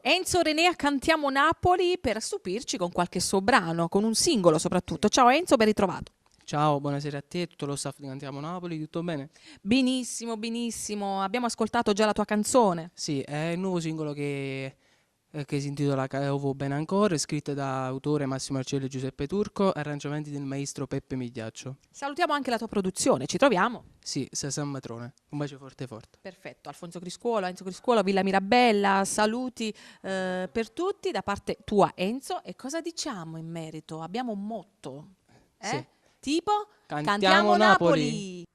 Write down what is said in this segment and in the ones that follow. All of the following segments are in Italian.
Enzo Renea Cantiamo Napoli per stupirci con qualche suo brano, con un singolo soprattutto. Ciao Enzo, ben ritrovato. Ciao, buonasera a te e tutto lo staff di Cantiamo Napoli, tutto bene? Benissimo, benissimo. Abbiamo ascoltato già la tua canzone. Sì, è il nuovo singolo che si intitola Ovo bene ancora, scritto da autore Massimo Marcello e Giuseppe Turco, arrangiamenti del maestro Peppe Migliaccio. Salutiamo anche la tua produzione, ci troviamo? Sì, San Matrone, un bacio forte forte. Perfetto, Alfonso Criscuolo, Enzo Criscuolo, Villa Mirabella, saluti per tutti da parte tua Enzo. E cosa diciamo in merito? Abbiamo un motto, Sì. Tipo? Cantiamo Napoli!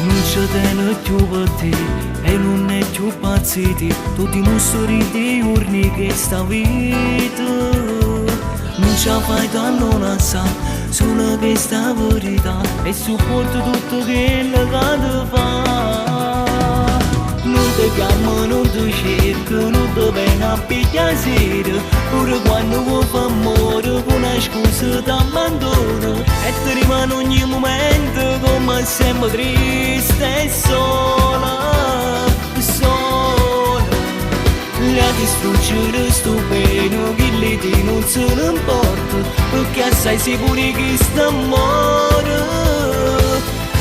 Non ci tiene più per te e non è più pazziti, tu dimostri di giorni che sta vita non ce la fai da non sa, solo che sta verità e supporto tutto quello che ti fa. Non ti chiamo, non ti cerco, non ti viene a pigliare sera, pure quando vuoi fare amore con una scusa ti abbandono e ti rimane ogni momento come sempre triste e sola, sola. La distruggere sto bene che lì ti non se ne importa, perché sai sicuri che sta amore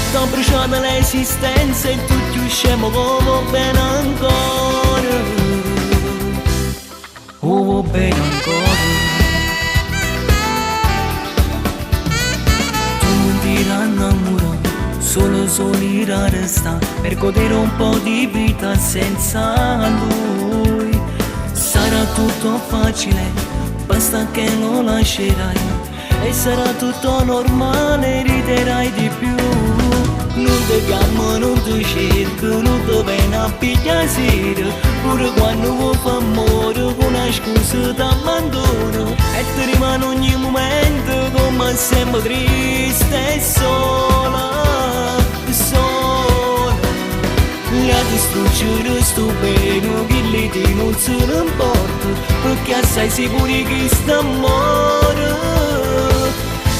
sta bruciando l'esistenza e tutti usciamo come bene ancora, oh bene ancora. Tu non ti innamorare, solo solire resta per godere un po' di vita senza lui. Sarà tutto facile, basta che lo lascerai e sarà tutto normale, riderai di più. Non ti chiamo, non ti cerco, non ti viene a pigliare sera, pure quando vuoi fare amore con una scusa ti abbandono e ti rimane ogni momento come sempre triste e sola, sola. La distruggere sto bene che lì ti non se ne importa, perché sai sicuri che sta amore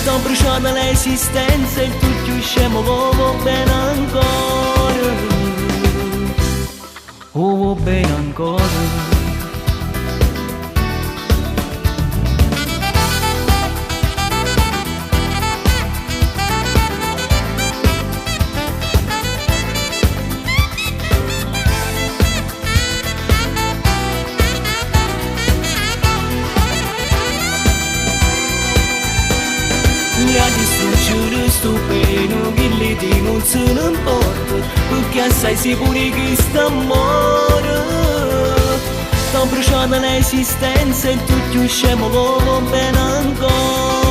sta bruciando l'esistenza e tutti usciamo come bene ancora, oh bene ancora. La distruggere sto bene che lì ti non se ne importa, perché sai sicuri che sta amore sta bruciando l'esistenza e tutti usciamo come bene ancora.